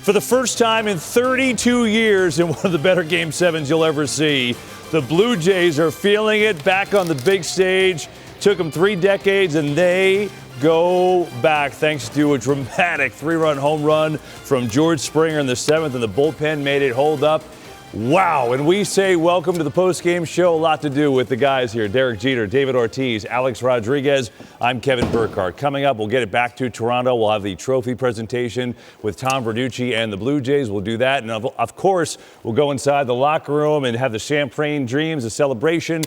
For the first time in 32 years in one of the better Game 7s you'll ever see, the Blue Jays are feeling it back on the big stage. Took them 3 decades, and they go back thanks to a dramatic 3-run home run from George Springer in the 7th, and the bullpen made it hold up. Wow, and we say welcome to the post-game show. A lot to do with the guys here. Derek Jeter, David Ortiz, Alex Rodriguez. I'm Kevin Burkhardt. Coming up, we'll get it back to Toronto. We'll have the trophy presentation with Tom Verducci and the Blue Jays. We'll do that. And, of course, we'll go inside the locker room and have the Champagne Dreams, a celebration.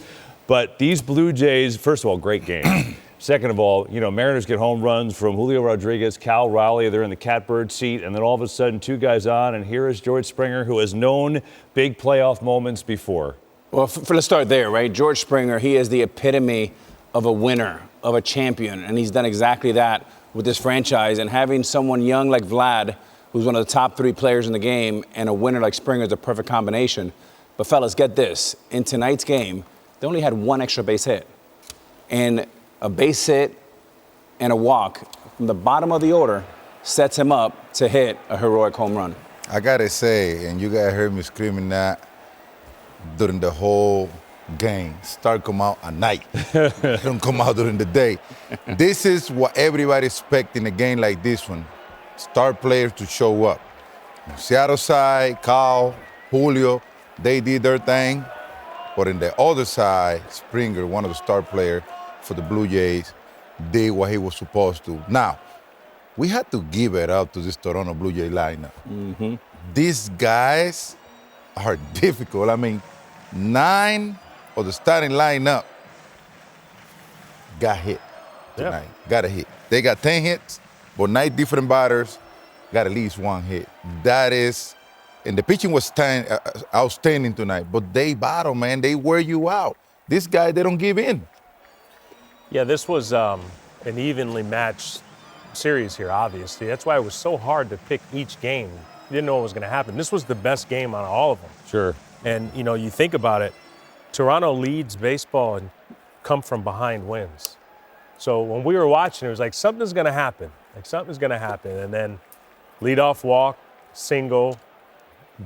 But these Blue Jays, first of all, great game. Second of all, Mariners get home runs from Julio Rodriguez, Cal Raleigh. They're in the catbird seat. And then all of a sudden, 2 guys on. And here is George Springer, who has known big playoff moments before. Well, let's start there, right? George Springer, he is the epitome of a winner, of a champion. And he's done exactly that with this franchise. And having someone young like Vlad, who's one of the top 3 players in the game, and a winner like Springer is a perfect combination. But, fellas, get this. In tonight's game, they only had 1 extra base hit. And a base hit and a walk from the bottom of the order sets him up to hit a heroic home run. I gotta say, and you guys heard me screaming that during the whole game, start come out at night. Don't come out during the day. This is what everybody expects in a game like this one. Star players to show up. Seattle side, Cal, Julio, they did their thing. But in the other side, Springer, one of the star players for the Blue Jays, did what he was supposed to. Now, we had to give it up to this Toronto Blue Jay lineup. Mm-hmm. These guys are difficult. I mean, 9 of the starting lineup got hit tonight. Yep. Got a hit. They got 10 hits, but 9 different batters got at least 1 hit. That is, and the pitching was outstanding tonight, but they battle, man. They wear you out. This guy, they don't give in. Yeah, this was an evenly matched series here, obviously. That's why it was so hard to pick each game. You didn't know what was going to happen. This was the best game on all of them. Sure. And, you think about it, Toronto leads baseball and come from behind wins. So when we were watching, it was like something's going to happen. And then leadoff walk, single,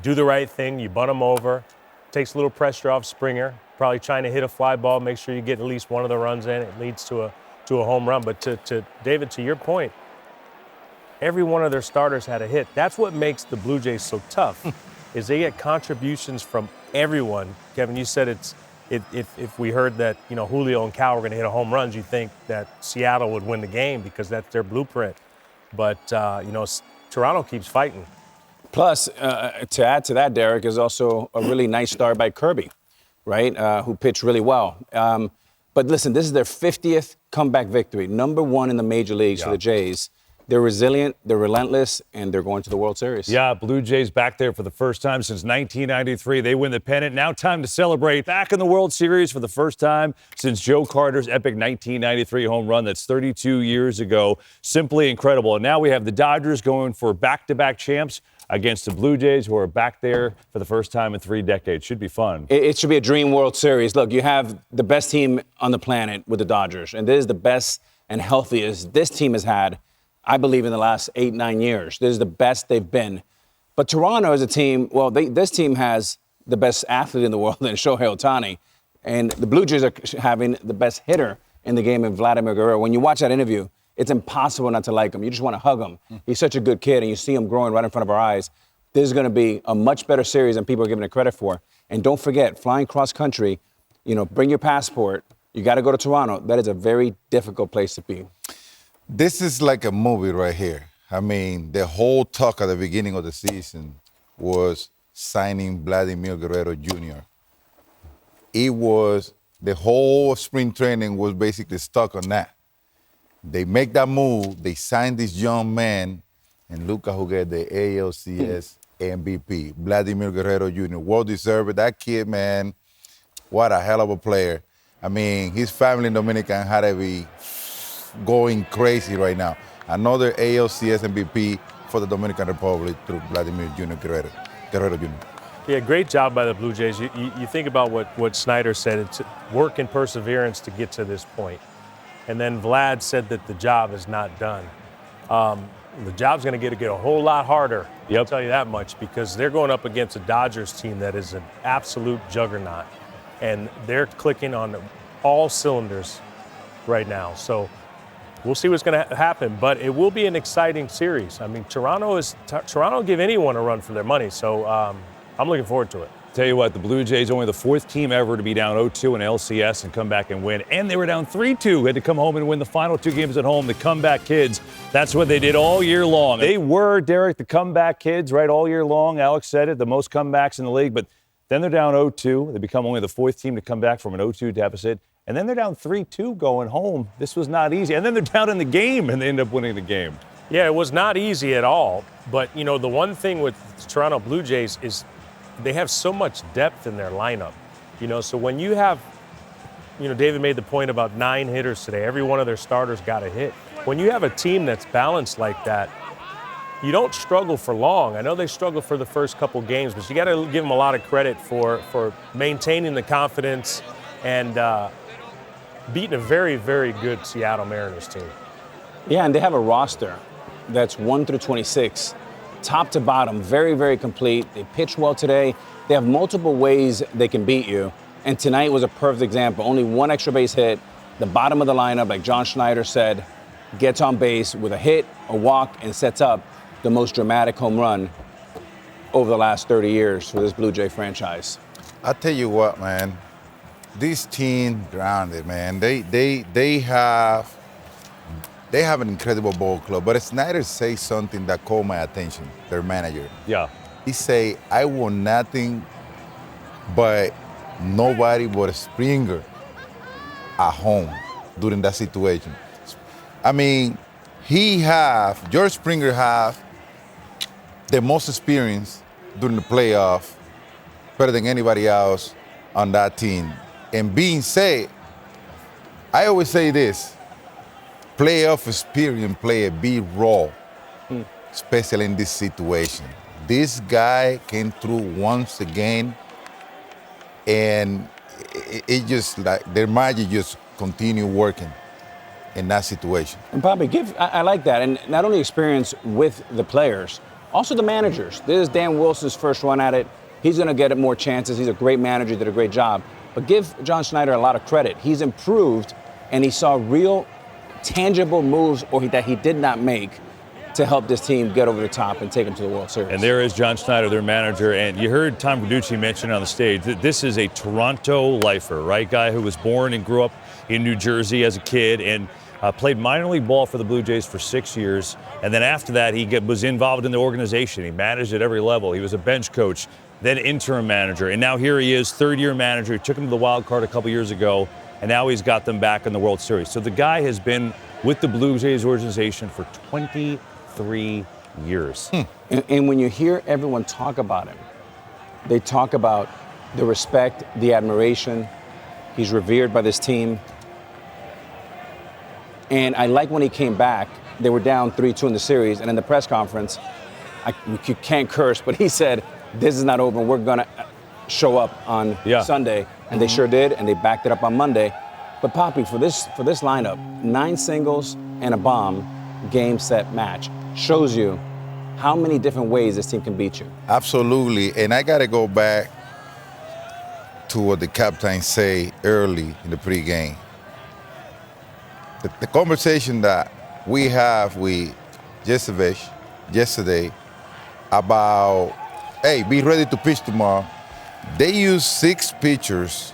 do the right thing, you bunt them over, takes a little pressure off Springer. Probably trying to hit a fly ball, make sure you get at least one of the runs in. It leads to a home run. But to David, to your point, every one of their starters had a hit. That's what makes the Blue Jays so tough, is they get contributions from everyone. Kevin, you said if we heard that Julio and Cal were going to hit a home runs, you think that Seattle would win the game because that's their blueprint. But Toronto keeps fighting. Plus, to add to that, Derek, is also a really nice start by Kirby, right, who pitched really well. But listen, this is their 50th comeback victory, number 1 in the major leagues for the Jays. They're resilient, they're relentless, and they're going to the World Series. Yeah, Blue Jays back there for the first time since 1993. They win the pennant. Now time to celebrate. Back in the World Series for the first time since Joe Carter's epic 1993 home run. That's 32 years ago. Simply incredible. And now we have the Dodgers going for back-to-back champs against the Blue Jays, who are back there for the first time in 3 decades. Should be fun. It should be a dream World Series. Look, you have the best team on the planet with the Dodgers, and this is the best and healthiest this team has had, I believe, in the last 8-9 years. This is the best they've been. But Toronto is a team, this team has the best athlete in the world in Shohei Ohtani, and the Blue Jays are having the best hitter in the game in Vladimir Guerrero. When you watch that interview, it's impossible not to like him. You just want to hug him. He's such a good kid, and you see him growing right in front of our eyes. This is going to be a much better series than people are giving it credit for. And don't forget, flying cross country, bring your passport. You got to go to Toronto. That is a very difficult place to be. This is like a movie right here. I mean, the whole talk at the beginning of the season was signing Vladimir Guerrero Jr. The whole spring training was basically stuck on that. They make that move, they sign this young man, and look at who get the ALCS MVP, Vladimir Guerrero Jr. Well deserved. That kid, man, what a hell of a player. I mean, his family in Dominican had to be going crazy right now. Another ALCS MVP for the Dominican Republic through Vladimir Guerrero Jr. Yeah, great job by the Blue Jays. You think about what Snyder said, it's work and perseverance to get to this point. And then Vlad said that the job is not done. the job's going to get a whole lot harder. Yep. I'll tell you that much, because they're going up against a Dodgers team that is an absolute juggernaut, and they're clicking on all cylinders right now. So we'll see what's going to happen, but it will be an exciting series. I mean, Toronto will give anyone a run for their money, so I'm looking forward to it. Tell you what, the Blue Jays only the fourth team ever to be down 0-2 in LCS and come back and win. And they were down 3-2, had to come home and win the final 2 games at home. The comeback kids, that's what they did all year long. They were, Derek, the comeback kids, right, all year long. Alex said it, the most comebacks in the league. But then they're down 0-2. They become only the fourth team to come back from an 0-2 deficit. And then they're down 3-2 going home. This was not easy. And then they're down in the game, and they end up winning the game. Yeah, it was not easy at all. But, you know, the one thing with Toronto Blue Jays is they have so much depth in their lineup. You know, so when you have, you know, David made the point about 9 hitters today. Every one of their starters got a hit. When you have a team that's balanced like that, you don't struggle for long. I know they struggled for the first couple games, but you got to give them a lot of credit for maintaining the confidence and beating a very, very good Seattle Mariners team. Yeah, and they have a roster that's 1 through 26, top to bottom, very, very complete. They pitch well today. They have multiple ways they can beat you. And tonight was a perfect example. Only 1 extra base hit. The bottom of the lineup, like John Schneider said, gets on base with a hit, a walk, and sets up the most dramatic home run over the last 30 years for this Blue Jay franchise. I tell you what, man, this team grounded, man. They have an incredible ball club. But Snyder says something that caught my attention, their manager. Yeah. He say, I want nothing but nobody but Springer at home during that situation. I mean, George Springer have the most experience during the playoff, better than anybody else on that team. And being said, I always say this, playoff experience play a big role, especially in this situation. This guy came through once again, and it just like their magic just continue working in that situation. And Papi, I like that. And not only experience with the players, also the managers. This is Dan Wilson's first run at it. He's going to get more chances. He's a great manager, did a great job. But give John Schneider a lot of credit. He's improved, and he saw real tangible moves that he did not make to help this team get over the top and take them to the World Series. And there is John Schneider, their manager. And you heard Tom Verducci mention on the stage that this is a Toronto lifer, right? Guy who was born and grew up in New Jersey as a kid and played minor league ball for the Blue Jays for 6 years. And then after that, he was involved in the organization. He managed at every level. He was a bench coach, then interim manager. And now here he is, third-year manager. He took him to the wild card a couple years ago, and now he's got them back in the World Series. So the guy has been with the Blue Jays organization for 23 years. And when you hear everyone talk about him, they talk about the respect, the admiration. He's revered by this team. And I like when he came back, they were down 3-2 in the series, and in the press conference, you can't curse, but he said, this is not over, we're gonna show up on Sunday. And they sure did, and they backed it up on Monday. But Papi, for this lineup, 9 singles and a bomb, game, set, match, shows you how many different ways this team can beat you. Absolutely, and I gotta go back to what the captain say early in the pregame. The conversation that we have with Jezevich yesterday about, hey, be ready to pitch tomorrow. They used 6 pitchers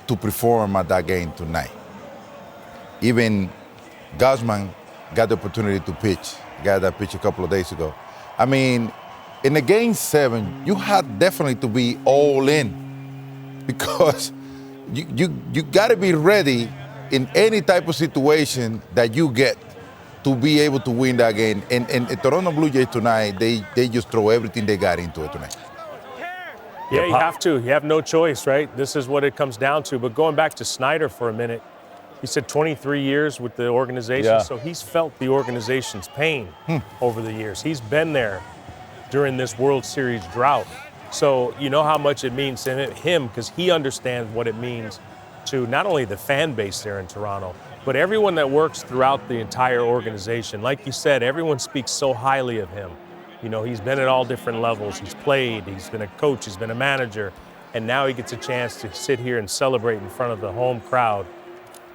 to perform at that game tonight. Even Gausman got the opportunity to pitch. Got that pitch a couple of days ago. I mean, in the game 7, you had definitely to be all in because you got to be ready in any type of situation that you get to be able to win that game. And the Toronto Blue Jays tonight, they just throw everything they got into it tonight. Yeah, you have to. You have no choice, right? This is what it comes down to. But going back to Snyder for a minute, he said 23 years with the organization, so he's felt the organization's pain over the years. He's been there during this World Series drought. So you know how much it means to him because he understands what it means to not only the fan base there in Toronto, but everyone that works throughout the entire organization, like you said, everyone speaks so highly of him. You know, he's been at all different levels. He's played, he's been a coach, he's been a manager, and now he gets a chance to sit here and celebrate in front of the home crowd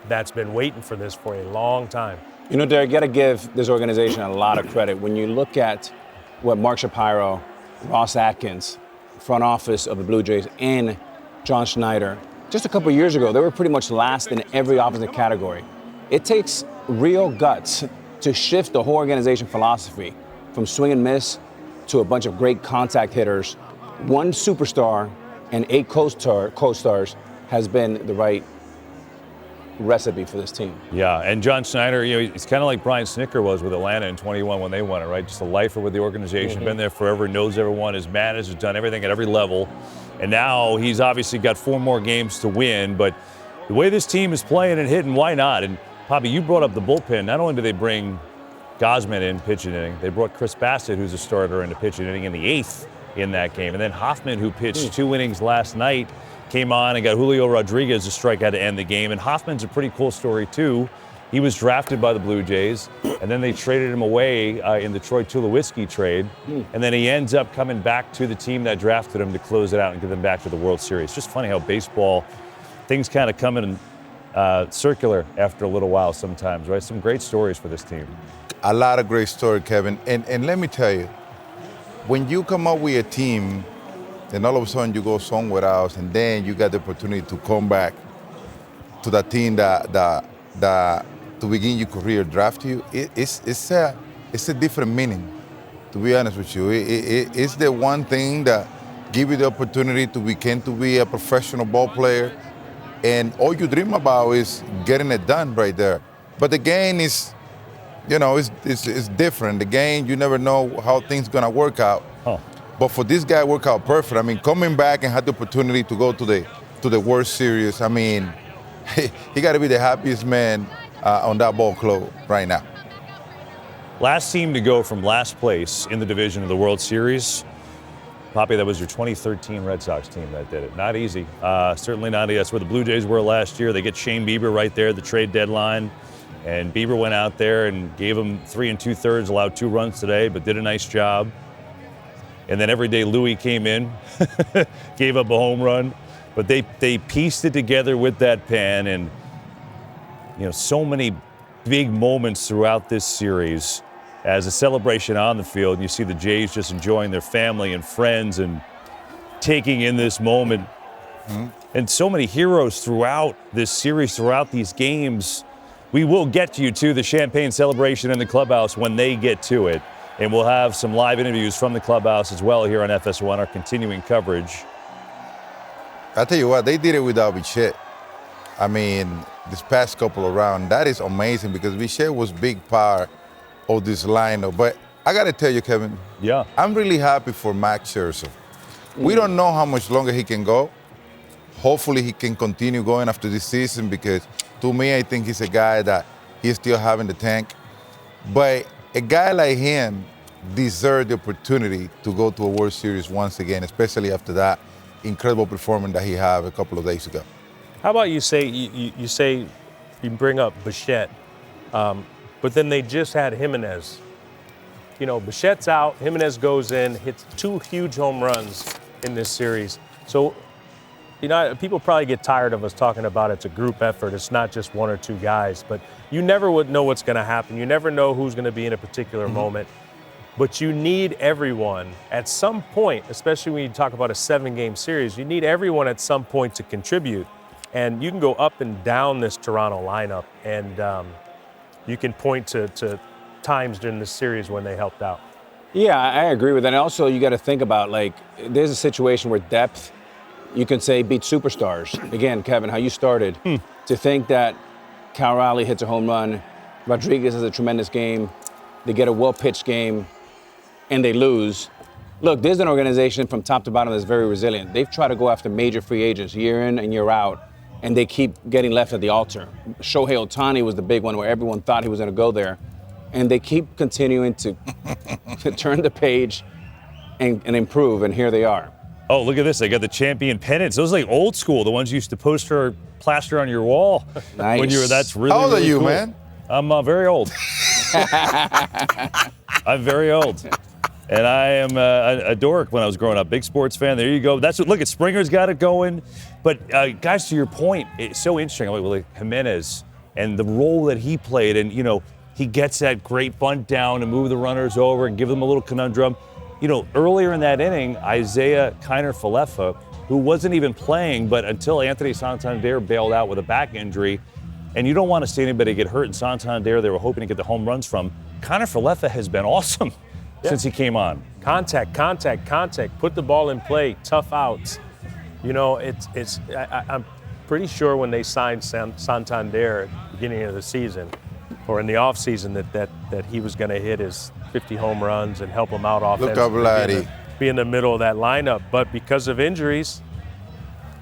that's been waiting for this for a long time. You know, Derek, you got to give this organization a lot of credit. When you look at what Mark Shapiro, Ross Atkins, front office of the Blue Jays, and John Schneider, just a couple years ago, they were pretty much last in every offensive category. It takes real guts to shift the whole organization philosophy from swing and miss to a bunch of great contact hitters. One superstar and 8 co-stars has been the right recipe for this team. Yeah, and John Schneider, you know, he's kind of like Brian Snicker was with Atlanta in 21 when they won it, right? Just a lifer with the organization, been there forever, knows everyone, has managed, has done everything at every level. And now he's obviously got 4 more games to win, but the way this team is playing and hitting, why not? And Papi, you brought up the bullpen. Not only do they bring Gausman in pitching inning, they brought Chris Bassett, who's a starter, into pitching inning in the 8th in that game. And then Hoffman, who pitched 2 innings last night, came on and got Julio Rodriguez a strikeout to end the game. And Hoffman's a pretty cool story, too. He was drafted by the Blue Jays, and then they traded him away in the Troy Tulowitzki trade. And then he ends up coming back to the team that drafted him to close it out and get them back to the World Series. Just funny how baseball, things kind of come in circular after a little while sometimes, right? Some great stories for this team. A lot of great story, Kevin. And let me tell you, when you come up with a team, and all of a sudden you go somewhere else, and then you got the opportunity to come back to the team that to begin your career draft you, it's a different meaning, to be honest with you. It's the one thing that give you the opportunity to be a professional ball player, and all you dream about is getting it done right there. But the game is, you know, it's different. The game, you never know how things gonna work out. But for this guy, work out perfect. I mean, coming back and had the opportunity to go to the World Series, I mean, he got to be the happiest man on that ball club right now. Last team to go from last place in the division of the World Series. Papi, that was your 2013 Red Sox team that did it. Not easy. Certainly not easy. That's where the Blue Jays were last year. They get Shane Bieber right there, the trade deadline. And Bieber went out there and gave them 3 2/3, allowed 2 runs today, but did a nice job. And then every day Louis came in, gave up a home run. But they pieced it together with that pen, and you know, so many big moments throughout this series as a celebration on the field. And you see the Jays just enjoying their family and friends and taking in this moment. And so many heroes throughout this series, throughout these games. We will get you to the champagne celebration in the clubhouse when they get to it. And we'll have some live interviews from the clubhouse as well here on FS1, our continuing coverage. I tell you what, they did it without Bichette. I mean, this past couple of rounds, that is amazing because Bichette was big part of this lineup. But I got to tell you, Kevin, I'm really happy for Max Scherzer. We don't know how much longer he can go. Hopefully he can continue going after this season because, to me, I think he's a guy that he's still having the tank. But a guy like him deserves the opportunity to go to a World Series once again, especially after that incredible performance that he had a couple of days ago. How about you say you bring up Bichette, but then they just had Jimenez. You know, Bichette's out, Jimenez goes in, hits 2 huge home runs in this series. So, you know, people probably get tired of us talking about it's a group effort. It's not just 1 or 2 guys, but you never would know what's going to happen. You never know who's going to be in a particular moment. But you need everyone at some point, especially when you talk about a 7-game series, you need everyone at some point to contribute. And you can go up and down this Toronto lineup, and you can point to times during the series when they helped out. Yeah, I agree with that. And also, you got to think about, like, there's a situation where depth, you can say, beat superstars. Again, Kevin, how you started. To think that Cal Raleigh hits a home run, Rodriguez has a tremendous game, they get a well-pitched game, and they lose. Look, there's an organization from top to bottom that's very resilient. They've tried to go after major free agents year in and year out, and they keep getting left at the altar. Shohei Ohtani was the big one where everyone thought he was going to go there, and they keep continuing to turn the page and improve, and here they are. Oh, look at this. They got the champion pennants. Those are like old school, the ones you used to plaster on your wall. Nice. When you were, that's really, How old really are you, cool. man? I'm very old. I'm very old. And I am a dork when I was growing up. Big sports fan. There you go. That's what, look at Springer's got it going. But guys, to your point, it's so interesting. Like Jimenez and the role that he played. And, you know, he gets that great bunt down and move the runners over and give them a little conundrum. You know, earlier in that inning, Isaiah Kiner-Falefa, who wasn't even playing, but until Anthony Santander bailed out with a back injury, and you don't want to see anybody get hurt in Santander, they were hoping to get the home runs from. Kiner-Falefa has been awesome since he came on. Contact, put the ball in play, tough outs. You know, I'm pretty sure when they signed Santander at the beginning of the season, or in the offseason, that he was going to hit his 50 home runs and help him out offensively, be in the middle of that lineup. But because of injuries,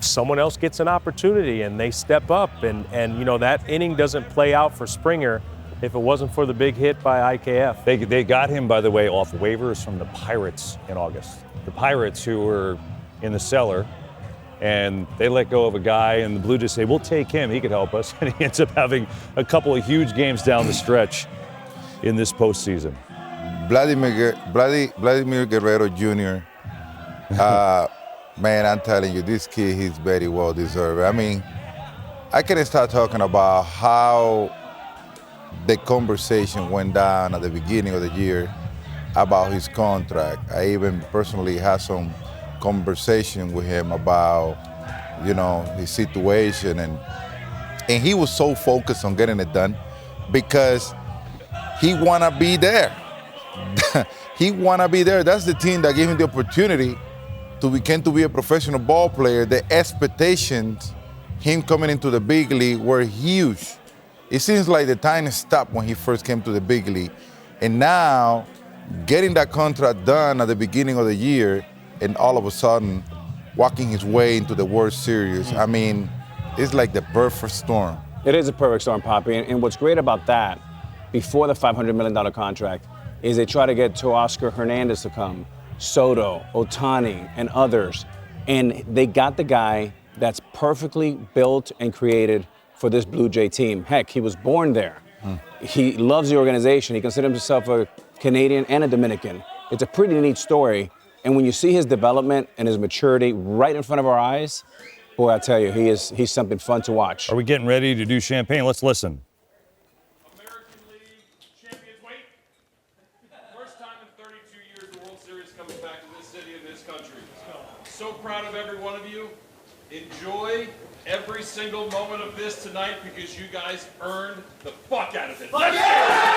someone else gets an opportunity and they step up. And you know, that inning doesn't play out for Springer if it wasn't for the big hit by IKF. They got him, by the way, off waivers from the Pirates in August. The Pirates, who were in the cellar, and they let go of a guy, and the Blue Jays say, we'll take him, he could help us. And he ends up having a couple of huge games down the stretch in this postseason. Vladimir Guerrero Jr. Man, I'm telling you, this kid, he's very well deserved. I mean, I can start talking about how the conversation went down at the beginning of the year about his contract. I even personally had some conversation with him about, you know, his situation, and he was so focused on getting it done because he wanna be there. He wanna be there. That's the team that gave him the opportunity to be a professional ball player. The expectations, him coming into the big league, were huge. It seems like the time stopped when he first came to the big league. And now, getting that contract done at the beginning of the year, and all of a sudden, walking his way into the World Series, I mean, it's like the perfect storm. It is a perfect storm, Papi. And what's great about that, before the $500 million contract, is they try to get Teoscar Hernandez to come, Soto, Ohtani, and others. And they got the guy that's perfectly built and created for this Blue Jay team. Heck, he was born there. He loves the organization. He considers himself a Canadian and a Dominican. It's a pretty neat story. And when you see his development and his maturity right in front of our eyes, boy, I tell you, he's something fun to watch. Are we getting ready to do champagne? Let's listen. American League champions, wait. First time in 32 years the World Series comes back to this city and this country. So proud of every one of you. Enjoy every single moment of this tonight because you guys earned the fuck out of it. Let's go!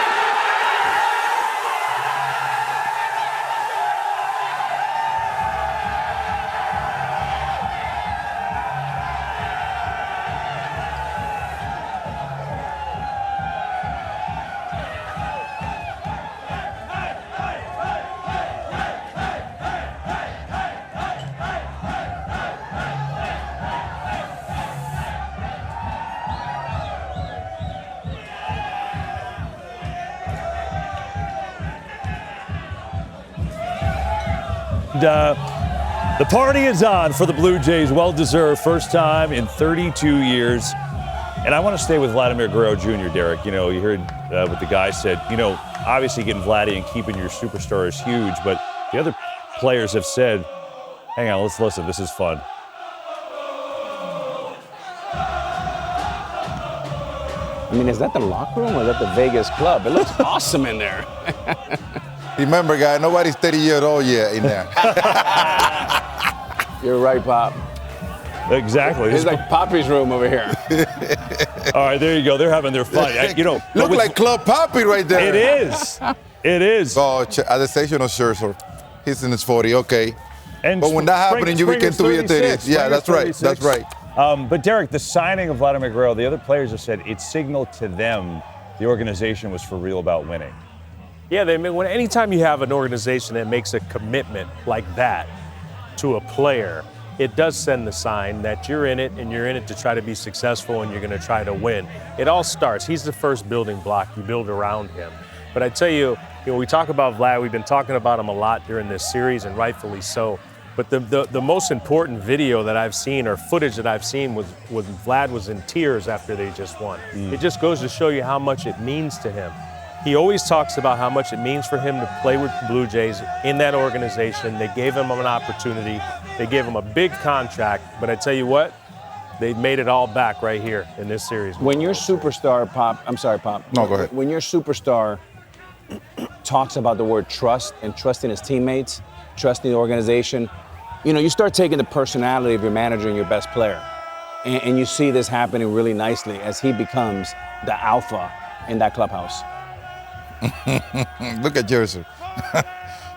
The party is on for the Blue Jays. Well-deserved first time in 32 years. And I want to stay with Vladimir Guerrero Jr., Derek. You know, you heard what the guy said. You know, obviously getting Vladdy and keeping your superstar is huge, but the other players have said, hang on, let's listen. This is fun. I mean, is that the locker room or is that the Vegas club? It looks awesome in there. Remember, guy, nobody's 30 years old yet in there. You're right, Pop. Exactly. It's like Papi's room over here. All right, there you go. They're having their fun. You know, Look like Club Papi right there. It is. It is. Oh, at the station of Scherzer, he's in his 40, okay. And but when that happened, you became to be a 30. Yeah, that's right. That's right. But Derek, the signing of Vladimir Guerrero, the other players have said it signaled to them the organization was for real about winning. Yeah, anytime you have an organization that makes a commitment like that to a player, it does send the sign that you're in it and you're in it to try to be successful and you're going to try to win. It all starts. He's the first building block. You build around him. But I tell you, we talk about Vlad. We've been talking about him a lot during this series, and rightfully so. But the most important video that I've seen, or footage that I've seen, was when Vlad was in tears after they just won. It just goes to show you how much it means to him. He always talks about how much it means for him to play with the Blue Jays in that organization. They gave him an opportunity. They gave him a big contract. But I tell you what, they made it all back right here in this series. When your superstar, Pop, I'm sorry, Pop. No, go ahead. When your superstar talks about the word trust and trusting his teammates, trusting the organization, you know, you start taking the personality of your manager and your best player. And you see this happening really nicely as he becomes the alpha in that clubhouse. Look at Scherzer.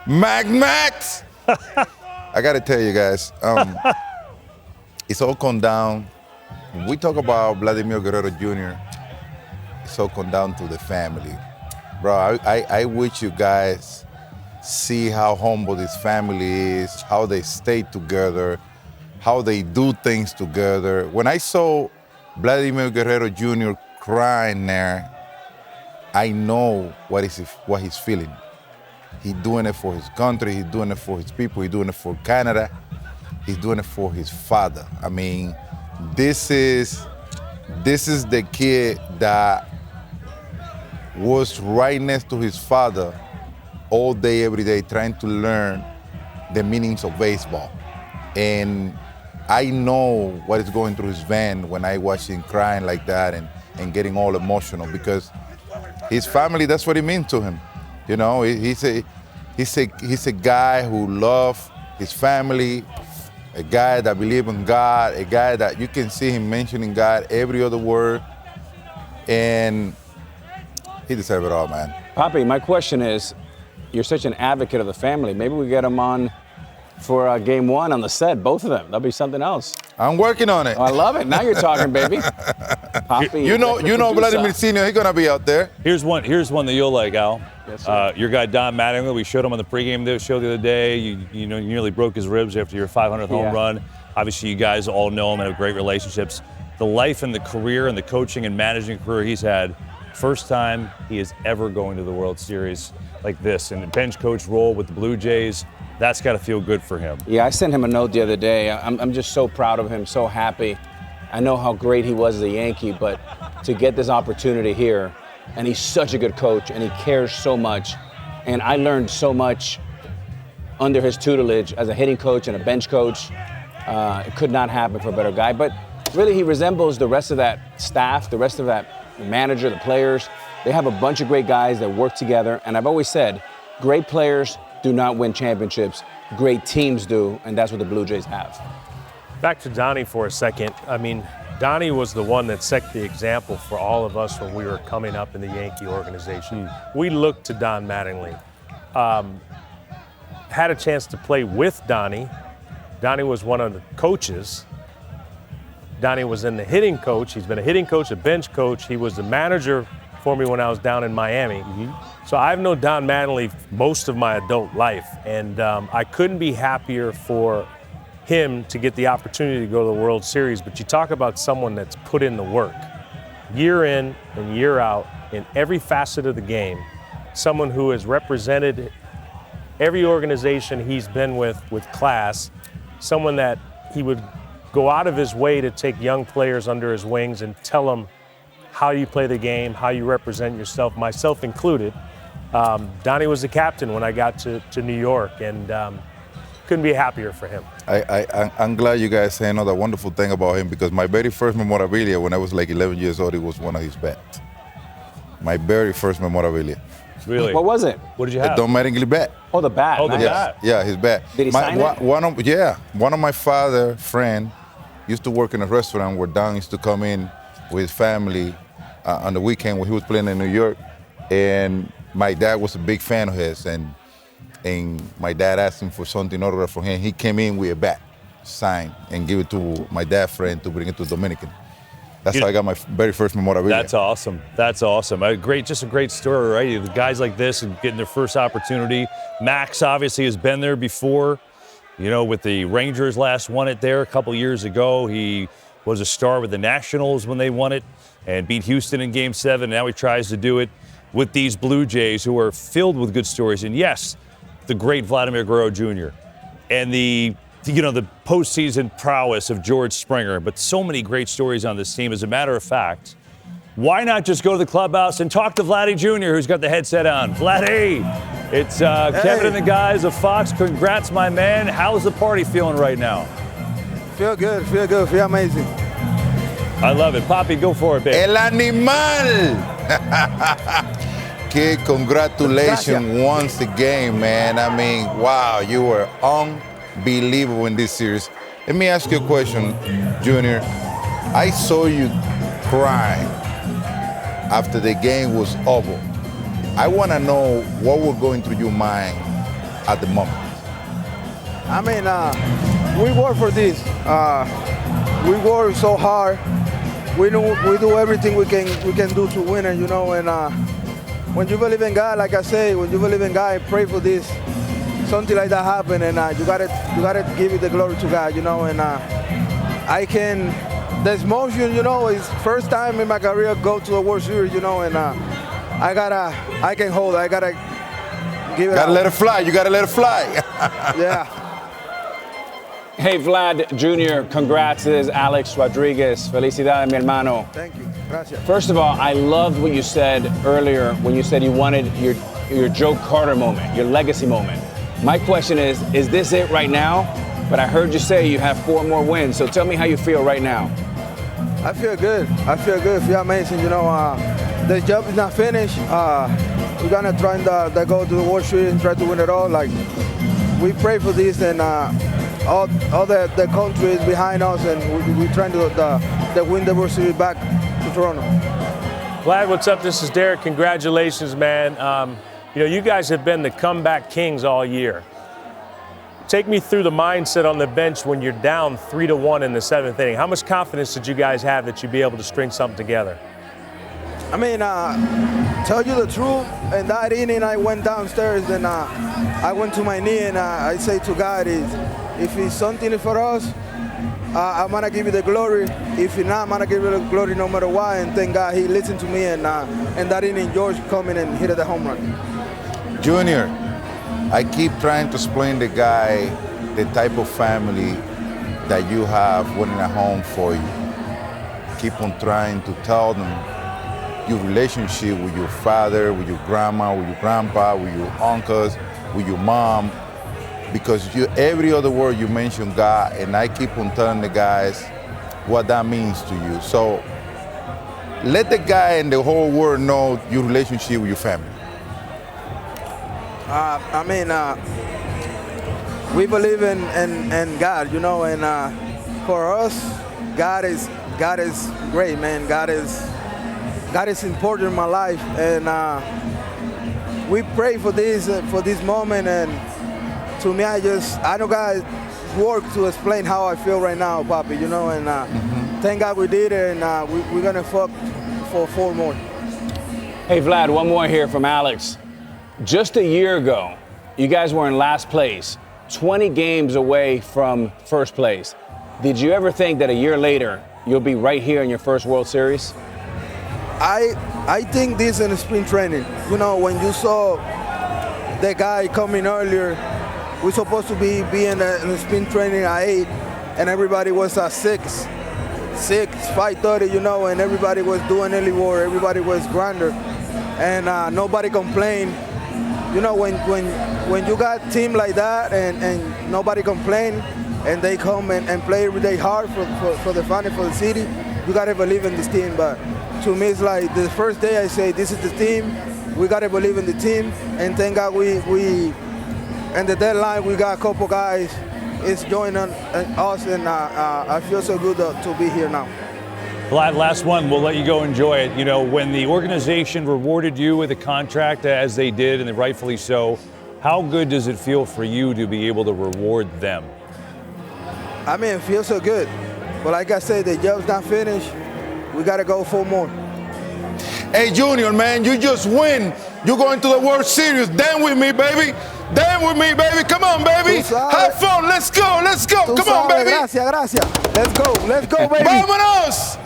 Max! I got to tell you guys, it's all come down. When we talk about Vladimir Guerrero Jr., it's all come down to the family. Bro, I wish you guys see how humble this family is, how they stay together, how they do things together. When I saw Vladimir Guerrero Jr. crying there, I know what he's feeling. He's doing it for his country, he's doing it for his people, he's doing it for Canada, he's doing it for his father. I mean, this is the kid that was right next to his father all day, every day, trying to learn the meanings of baseball. And I know what is going through his vein when I watch him crying like that and getting all emotional, because his family, that's what it means to him. You know, he's a guy who loves his family, a guy that believes in God, a guy that you can see him mentioning God every other word, and he deserves it all, man. Papi, my question is, you're such an advocate of the family. Maybe we get him on for game one on the set, both of them. That'll be something else. I'm working on it. Oh, I love it. Now you're talking, baby. Papi, You know Vladimir Sr., he's gonna be out there. Here's one that you'll like, Al. Yes, sir. Your guy Don Mattingly, we showed him on the pregame show the other day. You know, you nearly broke his ribs after your 500th home run. Obviously, you guys all know him and have great relationships. The life and the career and the coaching and managing career he's had, first time he is ever going to the World Series like this, in a bench coach role with the Blue Jays. That's got to feel good for him. Yeah, I sent him a note the other day. I'm just so proud of him, so happy. I know how great he was as a Yankee, but to get this opportunity here, and he's such a good coach, and he cares so much. And I learned so much under his tutelage as a hitting coach and a bench coach. It could not happen for a better guy. But really, he resembles the rest of that staff, the rest of that manager, the players. They have a bunch of great guys that work together. And I've always said, great players do not win championships. Great teams do, and that's what the Blue Jays have. Back to Donnie for a second. I mean, Donnie was the one that set the example for all of us when we were coming up in the Yankee organization. We looked to Don Mattingly. Had a chance to play with Donnie. Donnie was one of the coaches. Donnie was in the hitting coach. He's been a hitting coach, a bench coach. He was the manager for me when I was down in Miami. So I've known Don Mattingly most of my adult life, and I couldn't be happier for him to get the opportunity to go to the World Series. But you talk about someone that's put in the work, year in and year out, in every facet of the game, someone who has represented every organization he's been with class, someone that he would go out of his way to take young players under his wings and tell them how you play the game, how you represent yourself, myself included. Donnie was the captain when I got to New York, and couldn't be happier for him. I'm glad you guys say another wonderful thing about him, because my very first memorabilia when I was like 11 years old, it was one of his bats. My very first memorabilia. Really? What was it? What did you A have? Don Mattingly bat. Oh, the bat. Oh, the Nice. bat. Yeah, his bat. Did he sign it? One of my father's friend used to work in a restaurant where Don used to come in with his family on the weekend when he was playing in New York, and my dad was a big fan of his, and my dad asked him for something autograph for him. He came in with a bat, signed, and give it to my dad's friend to bring it to Dominican. That's how I got my very first memorabilia. That's awesome. That's awesome. Just a great story, right? The guys like this and getting their first opportunity. Max obviously has been there before. You know, with the Rangers last won it there a couple years ago. He was a star with the Nationals when they won it and beat Houston in Game 7. Now he tries to do it with these Blue Jays, who are filled with good stories. And yes, the great Vladimir Guerrero Jr. and the the postseason prowess of George Springer, but so many great stories on this team. As a matter of fact, why not just go to the clubhouse and talk to Vladdy Jr., who's got the headset on? Vladdy, it's Kevin and the guys of Fox. Congrats, my man. How's the party feeling right now? Feel good, feel amazing. I love it. Papi, go for it, baby. El animal! Kid, congratulations once again, man. I mean, wow, you were unbelievable in this series. Let me ask you a question, Junior. I saw you crying after the game was over. I want to know what was going through your mind at the moment. I mean, we work for this. We work so hard. We do everything we can do to win it, and when you believe in God, like I say, when you believe in God, pray for this. Something like that happen, and you gotta give it the glory to God, and I can. This motion, is first time in my career go to a World Series, and I can hold it. I gotta give it. Gotta let it fly. You gotta let it fly. Yeah. Hey, Vlad Jr., congrats. This is Alex Rodriguez. Felicidades, mi hermano. Thank you. Gracias. First of all, I loved what you said earlier when you said you wanted your Joe Carter moment, your legacy moment. My question is this it right now? But I heard you say you have 4 more wins, so tell me how you feel right now. I feel good. I feel amazing. The job is not finished. We're gonna try to go to the World Series and try to win it all. Like, we pray for this, and all the country is behind us, and we're trying to win the World Series back to Toronto. Vlad, what's up? This is Derek. Congratulations, man. You guys have been the comeback kings all year. Take me through the mindset on the bench when you're down 3-1 in the 7th inning. How much confidence did you guys have that you'd be able to string something together? I mean, tell you the truth, in that inning I went downstairs and I went to my knee and I say to God, if it's something for us, I'm gonna give you the glory. If not, I'm gonna give you the glory no matter what. And thank God he listened to me, and that inning George coming and hit the home run. Junior, I keep trying to explain the guy the type of family that you have waiting at home for you. Keep on trying to tell them your relationship with your father, with your grandma, with your grandpa, with your uncles, with your mom, because every other word you mention God, and I keep on telling the guys what that means to you. So let the guy and the whole world know your relationship with your family. We believe in God, and for us, God is great, man. God is important in my life, and we pray for this moment. And to me, I know God worked to explain how I feel right now, Papi. And thank God we did it, and we're gonna fuck for 4 more. Hey, Vlad, one more here from Alex. Just a year ago, you guys were in last place, 20 games away from first place. Did you ever think that a year later, you'll be right here in your first World Series? I think this in spring training. When you saw the guy coming earlier, we're supposed to be in the spring training at 8, and everybody was at 6, 5:30, and everybody was doing early work, everybody was grinder, and nobody complained. When you got a team like that and nobody complain, and they come and play every day hard for the fun and for the city, you gotta believe in this team. But to me, it's like the first day I say, this is the team, we gotta believe in the team, and thank God we and the deadline, we got a couple guys is joining us, and I feel so good to be here now. Vlad, last one. We'll let you go enjoy it. When the organization rewarded you with a contract as they did, and rightfully so, how good does it feel for you to be able to reward them? I mean, it feels so good. But like I said, the job's not finished. We got to go 4 more. Hey, Junior, man, you just win. You're going to the World Series. Dance with me, baby. Dance with me, baby. Come on, baby. Have fun. Let's go. Let's go. Come on, baby. Gracias. Let's go, baby. Vámonos.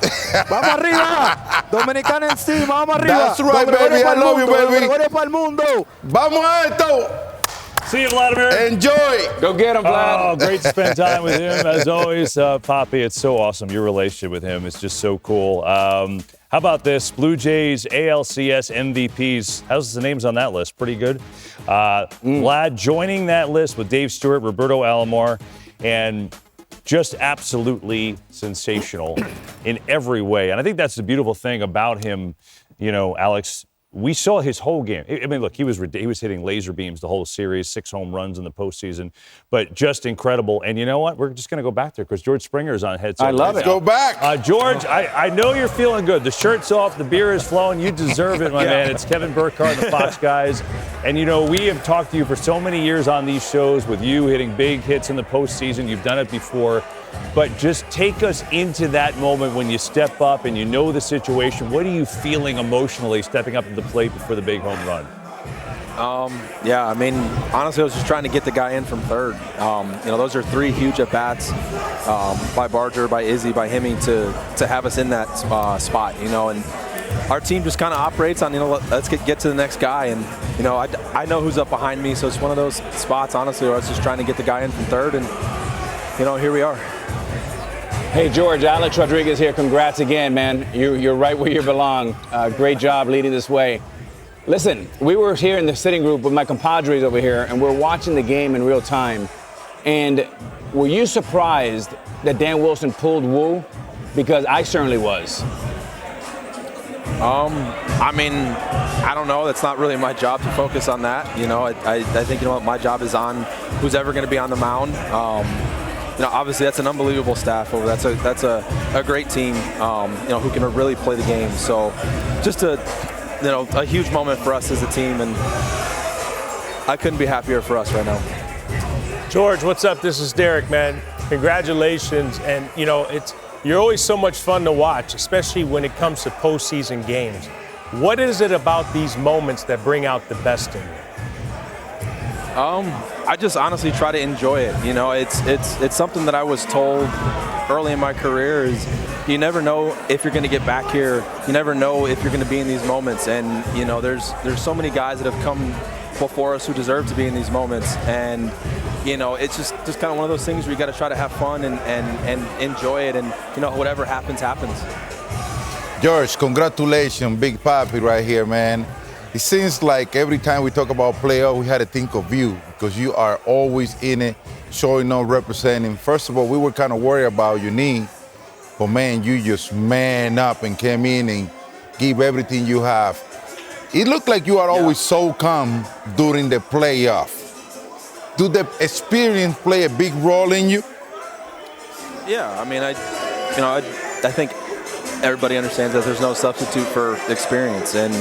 Vamos arriba. Dominicana encima. Vamos arriba. That's right, baby. I love you, baby. Para el mundo. Vamos a esto. See you, Vladimir. Enjoy. Go get him, Vlad. Oh, great to spend time with him, as always. Papi, it's so awesome. Your relationship with him is just so cool. How about this? Blue Jays ALCS MVPs. How's the names on that list? Pretty good. Vlad joining that list with Dave Stewart, Roberto Alomar, and just absolutely sensational in every way. And I think that's the beautiful thing about him, you know, Alex. We saw his whole game. I mean, look, he was hitting laser beams the whole series, 6 home runs in the postseason, but just incredible. And you know what? We're just going to go back there because George Springer is on headset. I love it. Go back. George, I know you're feeling good. The shirt's off, the beer is flowing. You deserve it, my man. It's Kevin Burkhardt, the Fox guys. And, you know, we have talked to you for so many years on these shows with you hitting big hits in the postseason. You've done it before. But just take us into that moment when you step up and you know the situation. What are you feeling emotionally stepping up to the plate before the big home run? Yeah, I mean, honestly, I was just trying to get the guy in from third. You know, those are 3 huge at-bats by Barger, by Izzy, by Hemming to have us in that spot, you know. And our team just kind of operates on, you know, let's get to the next guy. And, you know, I know who's up behind me, so it's one of those spots, honestly, where I was just trying to get the guy in from third. And, you know, here we are. Hey, George, Alex Rodriguez here. Congrats again, man. You're right where you belong. Great job leading this way. Listen, we were here in the sitting group with my compadres over here, and we're watching the game in real time. And were you surprised that Dan Wilson pulled Wu? Because I certainly was. I mean, I don't know. That's not really my job to focus on that. You know, I think, you know what, my job is on who's ever going to be on the mound. You know, obviously that's an unbelievable staff over. That's a great team. You know, who can really play the game. So, just a huge moment for us as a team, and I couldn't be happier for us right now. George, what's up? This is Derek, man. Congratulations. And, you know, you're always so much fun to watch, especially when it comes to postseason games. What is it about these moments that bring out the best in you? I just honestly try to enjoy it. You know, it's something that I was told early in my career is you never know if you're going to get back here. You never know if you're going to be in these moments. And, you know, there's so many guys that have come before us who deserve to be in these moments. And, you know, it's just kind of one of those things where you got to try to have fun and enjoy it. And, you know, whatever happens, happens. George, congratulations, Big Papi right here, man. It seems like every time we talk about playoff, we had to think of you because you are always in it, showing up, representing. First of all, we were kind of worried about your knee, but man, you just man up and came in and give everything you have. It looked like you are always so calm during the playoff. Do the experience play a big role in you? Yeah, I mean, I think everybody understands that there's no substitute for experience, and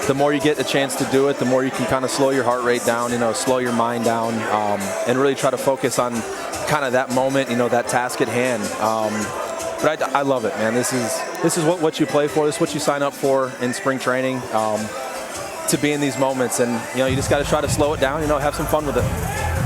the more you get a chance to do it, the more you can kind of slow your heart rate down, you know, slow your mind down, and really try to focus on kind of that moment, you know, that task at hand. But I love it, man. This is what you play for. This is what you sign up for in spring training, to be in these moments, and you know, you just got to try to slow it down, you know, have some fun with it.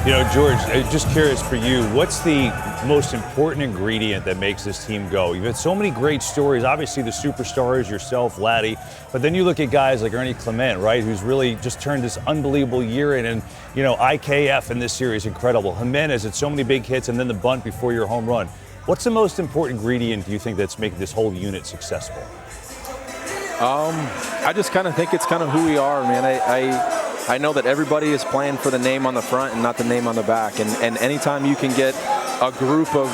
You know, George, just curious for you, what's the most important ingredient that makes this team go? You've had so many great stories, obviously the superstars, yourself, Vladdy, but then you look at guys like Ernie Clement, right, who's really just turned this unbelievable year in, and, you know, IKF in this series, incredible. Jimenez had so many big hits, and then the bunt before your home run. What's the most important ingredient, do you think, that's making this whole unit successful? I just kind of think it's kind of who we are, man. I know that everybody is playing for the name on the front and not the name on the back. And anytime you can get a group of,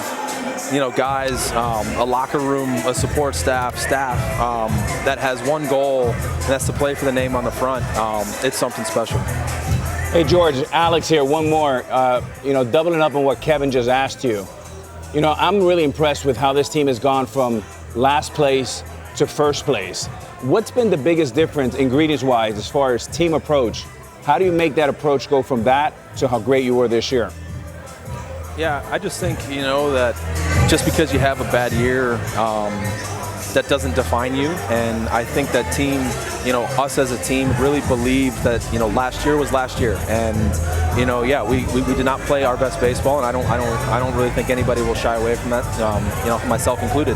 you know, guys, a locker room, a support staff that has one goal, and that's to play for the name on the front, it's something special. Hey, George, Alex here. One more. You know, doubling up on what Kevin just asked you. You know, I'm really impressed with how this team has gone from last place to first place. What's been the biggest difference, ingredients-wise, as far as team approach? How do you make that approach go from that to how great you were this year? Yeah, I just think, you know, that just because you have a bad year, that doesn't define you. And I think that team, you know, us as a team really believed that, you know, last year was last year. And yeah, we did not play our best baseball, and I don't really think anybody will shy away from that, myself included.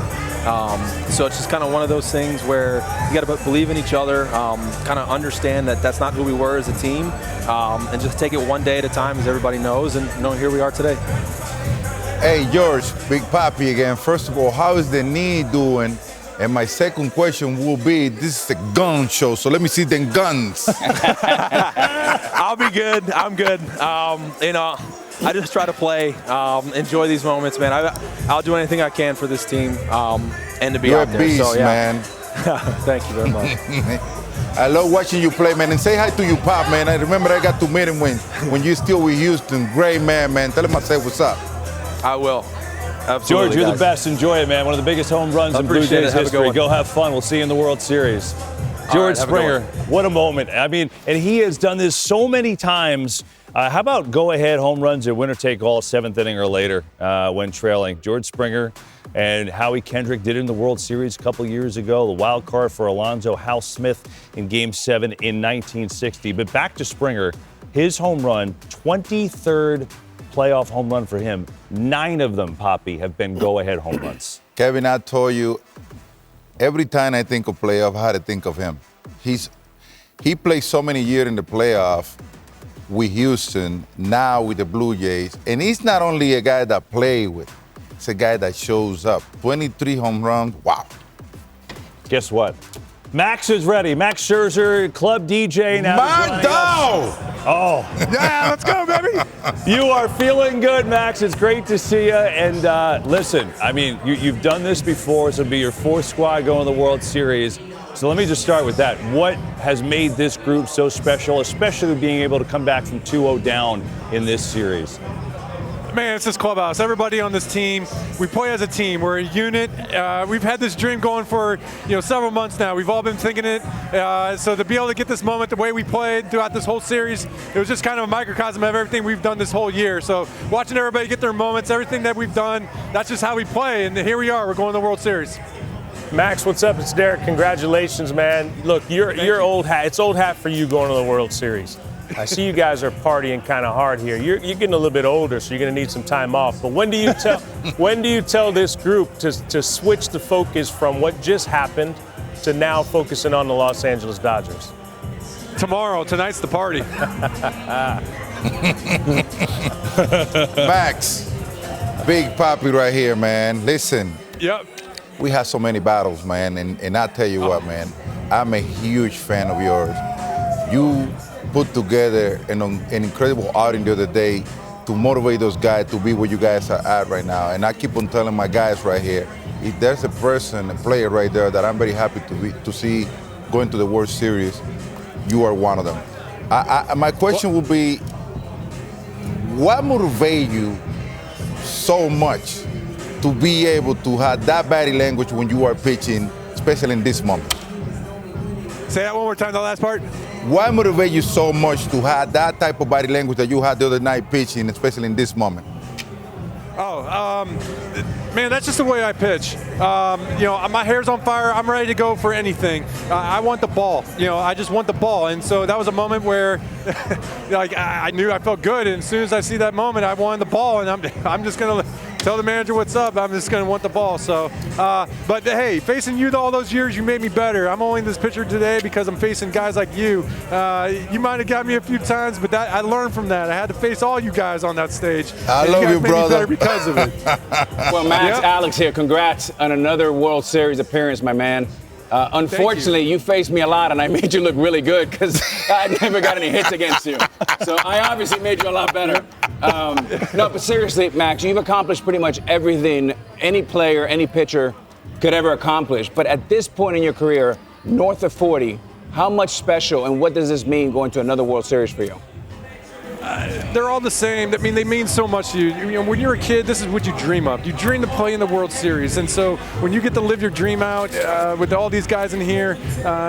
So it's just kind of one of those things where you got to believe in each other, kind of understand that that's not who we were as a team, and just take it one day at a time, as everybody knows, and here we are today. Hey, George, Big Papi again. First of all, how is the knee doing? And my second question will be, this is a gun show, so let me see them guns. I'll be good. I'm good. I just try to play, enjoy these moments, man. I'll do anything I can for this team and to be You're out there. a beast, so, yeah. man. Thank you very much. I love watching you play, man. And say hi to you, Pop, man. I remember I got to meet him when you still with Houston. Great man, man. Tell him I said what's up. I will. Absolutely, George, you're guys. the best. Enjoy it, man. One of the biggest home runs in Blue Appreciate Jays it. Have a good history. one. Go have fun. We'll see you in the World Series. George have a good Springer, one. what a moment. I mean, and he has done this so many times. How about go-ahead home runs at winner-take-all, 7th inning or later when trailing? George Springer and Howie Kendrick did it in the World Series a couple years ago. The wild card for Alonzo Hal Smith in Game 7 in 1960. But back to Springer, his home run, 23rd playoff home run for him. 9 of them, Papi, have been go-ahead home runs. Kevin, I told you, every time I think of playoff, I had to think of him. He played so many years in the playoff with Houston, now with the Blue Jays. And he's not only a guy that play with, he's a guy that shows up. 23 home runs, wow. Guess what? Max is ready. Max Scherzer, club DJ now. My dog! Oh. Yeah, let's go, baby. You are feeling good, Max. It's great to see you. And listen, I mean, you've done this before. This will be your 4th squad going to the World Series. So let me just start with that. What has made this group so special, especially being able to come back from 2-0 down in this series? Man, it's this clubhouse. Everybody on this team, we play as a team. We're a unit. We've had this dream going for several months now. We've all been thinking it. So to be able to get this moment the way we played throughout this whole series, it was just kind of a microcosm of everything we've done this whole year. So watching everybody get their moments, everything that we've done, that's just how we play. And here we are. We're going to the World Series. Max, what's up? It's Derek. Congratulations, man. Look, you're old hat. It's old hat for you going to the World Series. I see you guys are partying kind of hard here. You're getting a little bit older, so you're going to need some time off. But when do you tell this group to switch the focus from what just happened to now focusing on the Los Angeles Dodgers? Tomorrow. Tonight's the party. Max, Big Papi right here, man. Listen. Yep. We had so many battles, man, and I tell you what, man, I'm a huge fan of yours. You put together an incredible outing the other day to motivate those guys to be where you guys are at right now. And I keep on telling my guys right here, if there's a player right there that I'm very happy to see going to the World Series, you are one of them. My question would be, what motivates you so much to be able to have that body language when you are pitching, especially in this moment? Say that one more time, the last part. What motivates you so much to have that type of body language that you had the other night pitching, especially in this moment? Man, that's just the way I pitch. My hair's on fire. I'm ready to go for anything. I want the ball. I just want the ball. And so that was a moment where, I knew I felt good. And as soon as I see that moment, I wanted the ball. And I'm just gonna tell the manager what's up. I'm just gonna want the ball. So, but hey, facing you all those years, you made me better. I'm only this pitcher today because I'm facing guys like you. You might have got me a few times, but I learned from that. I had to face all you guys on that stage. I love you, brother. Because of it. Well, Max, Yep. Alex here. Congrats on another World Series appearance, my man. Unfortunately, you faced me a lot, and I made you look really good because I never got any hits against you. So I obviously made you a lot better. No, but seriously, Max, you've accomplished pretty much everything any player, any pitcher could ever accomplish. But at this point in your career, north of 40, how much special and what does this mean going to another World Series for you? They're all the same. I mean, they mean so much to you. When you're a kid, this is what you dream of. You dream to play in the World Series. And so when you get to live your dream out with all these guys in here,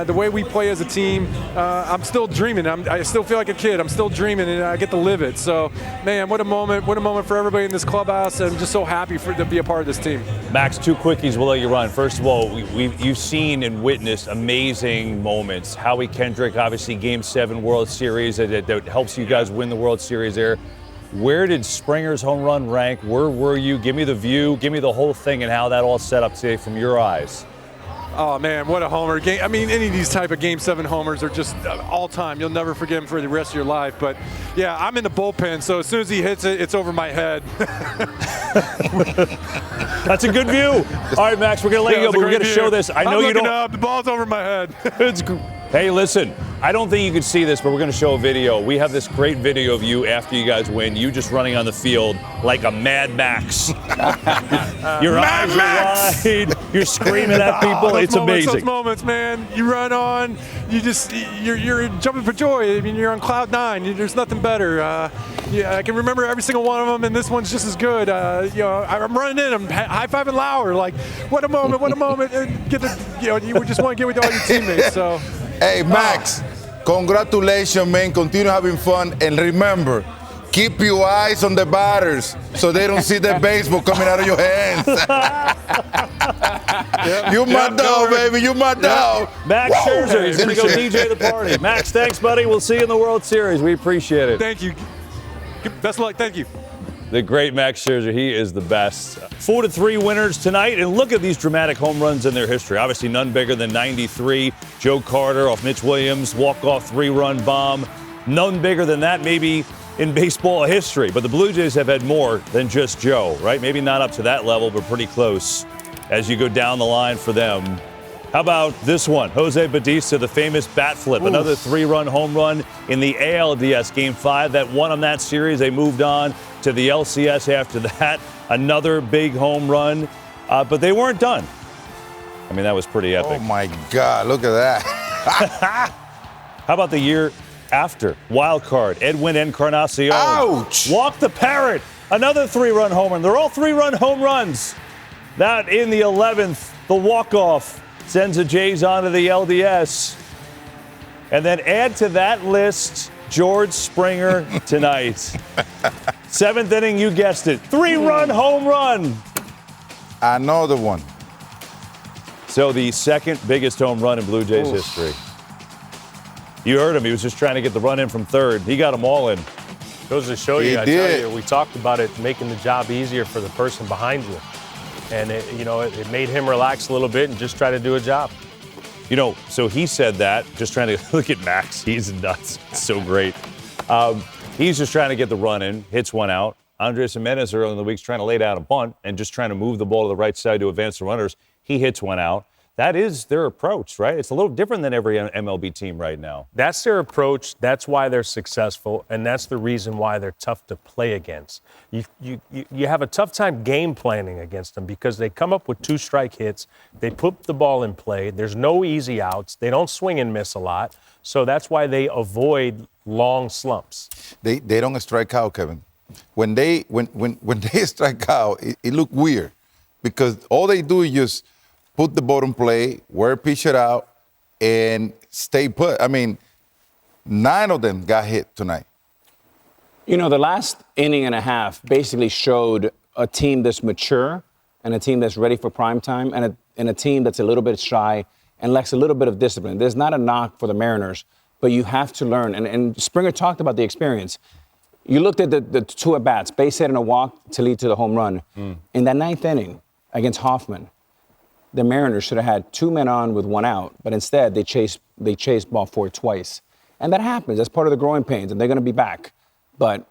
the way we play as a team, I'm still dreaming. I still feel like a kid. I'm still dreaming, and I get to live it. So, man, what a moment. What a moment for everybody in this clubhouse. I'm just so happy to be a part of this team. Max, 2 quickies we'll let you run. First of all, you've seen and witnessed amazing moments. Howie Kendrick, obviously, Game 7 World Series that helps you guys win the World World Series there. Where did Springer's home run rank? Where were you? Give me the view. Give me the whole thing and how that all set up today from your eyes. Oh, man, what a homer. I mean, any of these type of Game 7 homers are just all time. You'll never forget them for the rest of your life. But, yeah, I'm in the bullpen, so as soon as he hits it, it's over my head. That's a good view. All right, Max, we're going to let you go, but we're going to show this. I know you don't. Up, the ball's over my head. Hey, listen, I don't think you could see this, but we're going to show a video. We have this great video of you after you guys win, you just running on the field like a Mad Max. Your eyes are wide. You're screaming at people. It's amazing. Those moments, man. You run on. You're jumping for joy. I mean, you're on cloud 9. There's nothing better. I can remember every single one of them, and this one's just as good. I'm running in. I'm high-fiving Lauer. Like, what a moment! What a moment! And you just want to get with all your teammates. So. Hey, Max, congratulations, man. Continue having fun. And remember, keep your eyes on the batters so they don't see the baseball coming out of your hands. You my dog, baby. You my dog. Max Scherzer, he's going to go DJ the party. Max, thanks, buddy. We'll see you in the World Series. We appreciate it. Thank you. Best of luck. Thank you. The great Max Scherzer, he is the best. 4-3 winners tonight, and look at these dramatic home runs in their history. Obviously none bigger than 93. Joe Carter off Mitch Williams, walk-off 3-run bomb. None bigger than that maybe in baseball history. But the Blue Jays have had more than just Joe, right? Maybe not up to that level, but pretty close as you go down the line for them. How about this one? Jose Bautista, the famous bat flip, another 3-run home run in the ALDS Game 5 that won them that series. They moved on to the LCS after that. Another big home run, but they weren't done. I mean, that was pretty epic. Oh, my God, look at that. How about the year after? Wild card, Edwin Encarnacion. Ouch! Walk the Parrot, another 3-run home run. They're all 3-run home runs. That in the 11th, the walk-off sends the Jays on to the LDS. And then add to that list George Springer tonight. 7th inning, you guessed it. 3-run home run. Another one. So the second biggest home run in Blue Jays history. You heard him. He was just trying to get the run in from third. He got them all in. Goes to show you, He I did. tell you, we talked about it making the job easier for the person behind you. And it made him relax a little bit and just try to do a job. So he said that, just trying to look at Max. He's nuts. It's so great. He's just trying to get the run in, hits one out. Andres Jimenez early in the week's trying to lay down a bunt and just trying to move the ball to the right side to advance the runners. He hits one out. That is their approach, right? It's a little different than every MLB team right now. That's their approach. That's why they're successful, and that's the reason why they're tough to play against. You have a tough time game planning against them because they come up with 2-strike hits. They put the ball in play. There's no easy outs. They don't swing and miss a lot. So that's why they avoid long slumps. They don't strike out, Kevin. When they strike out, it look weird because all they do is just put the ball in play, pitch it out, and stay put. I mean, 9 of them got hit tonight. The last inning and a half basically showed a team that's mature and a team that's ready for prime time and a team that's a little bit shy and lacks a little bit of discipline. There's not a knock for the Mariners, but you have to learn. And Springer talked about the experience. You looked at the 2 at-bats, base hit and a walk to lead to the home run. In that 9th inning against Hoffman, the Mariners should have had 2 men on with 1 out, but instead they chased ball 4 twice. And that happens. That's part of the growing pains, and they're going to be back. But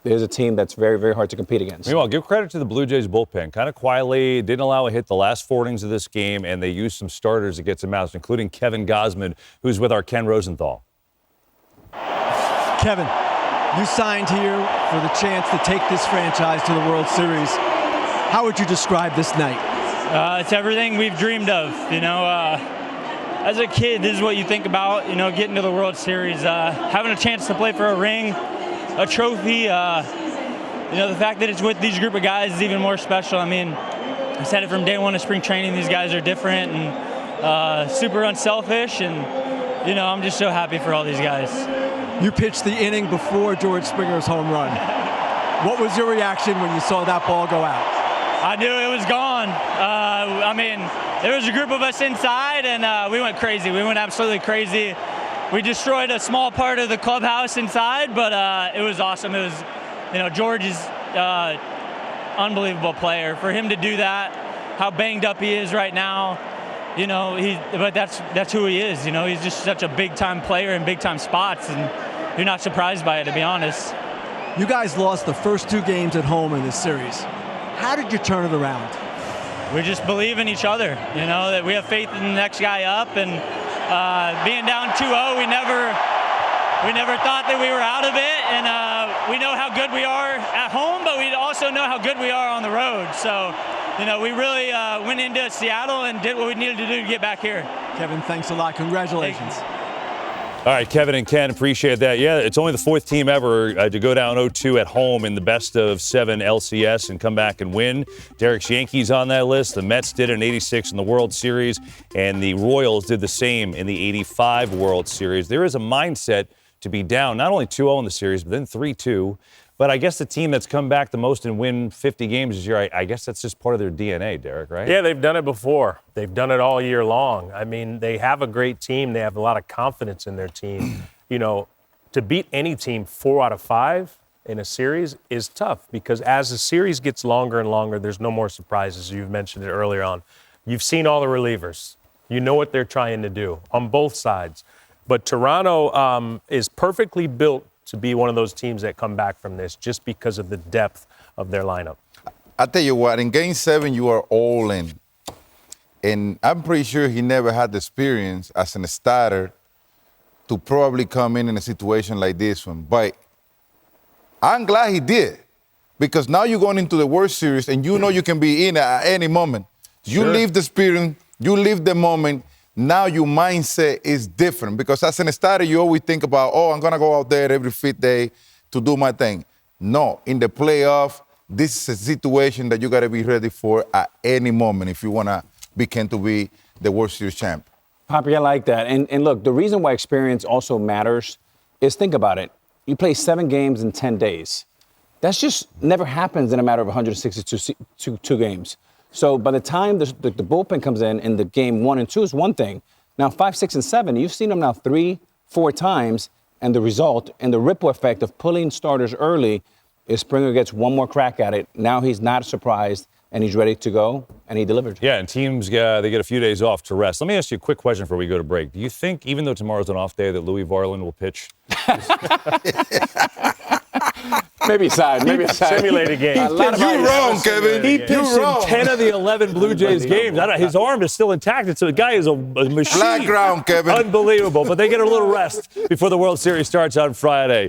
there's a team that's very, very hard to compete against. Meanwhile, give credit to the Blue Jays bullpen. Kind of quietly, didn't allow a hit the last 4 innings of this game, and they used some starters to get some outs, including Kevin Gausman, who's with our Ken Rosenthal. Kevin, you signed here for the chance to take this franchise to the World Series. How would you describe this night? It's everything we've dreamed of. As a kid, this is what you think about, getting to the World Series, having a chance to play for a ring, a trophy. The fact that it's with these group of guys is even more special. I mean, I said it from day one of spring training, these guys are different and super unselfish, and, I'm just so happy for all these guys. You pitched the inning before George Springer's home run. What was your reaction when you saw that ball go out? I knew it was gone. There was a group of us inside, and we went crazy. We went absolutely crazy. we destroyed a small part of the clubhouse inside, but it was awesome. It was, George is unbelievable player. For him to do that, how banged up he is right now, but that's who he is. He's just such a big-time player in big-time spots, and you're not surprised by it, to be honest. You guys lost the first 2 games at home in this series. How did you turn it around? We just believe in each other, that we have faith in the next guy up, and being down 2-0, we never thought that we were out of it, and we know how good we are at home, but we also know how good we are on the road. So, we really went into Seattle and did what we needed to do to get back here. Kevin, thanks a lot. Congratulations. All right, Kevin and Ken, appreciate that. Yeah, it's only the 4th team ever to go down 0-2 at home in the best-of-7 LCS and come back and win. Derek's Yankees on that list. The Mets did it in '86 in the World Series, and the Royals did the same in the '85 World Series. There is a mindset to be down, not only 2-0 in the series, but then 3-2. But I guess the team that's come back the most and win 50 games this year, I guess that's just part of their DNA, Derek, right? Yeah, they've done it before. They've done it all year long. I mean, they have a great team. They have a lot of confidence in their team. To beat any team 4 out of 5 in a series is tough because as the series gets longer and longer, there's no more surprises. You've mentioned it earlier on. You've seen all the relievers. You know what they're trying to do on both sides. But Toronto is perfectly built to be one of those teams that come back from this just because of the depth of their lineup. I tell you what, in Game 7, you are all in. And I'm pretty sure he never had the experience as a starter to probably come in a situation like this one. But I'm glad he did because now you're going into the World Series and you know you can be in at any moment. You leave the spirit, you leave the moment. Now your mindset is different because as a starter, you always think about, I'm going to go out there every 5th day to do my thing. No, in the playoff, this is a situation that you got to be ready for at any moment if you want to begin to be the World Series champ. Papi, I like that. And look, the reason why experience also matters is think about it. You play 7 games in 10 days. That's just never happens in a matter of 162 games. So by the time the bullpen comes in the game 1 and 2 is one thing. Now 5, 6, and 7, you've seen them now 3, 4 times, and the result and the ripple effect of pulling starters early is Springer gets one more crack at it. Now he's not surprised, and he's ready to go, and he delivered. Yeah, and teams, they get a few days off to rest. Let me ask you a quick question before we go to break. Do you think, even though tomorrow's an off day, that Louis Varland will pitch? Maybe side. Simulated game. You're wrong, Kevin. He pitched in 10 of the 11 Blue Jays games. His arm is still intact, so the guy is a machine. Flat ground, Kevin. Unbelievable. But they get a little rest before the World Series starts on Friday.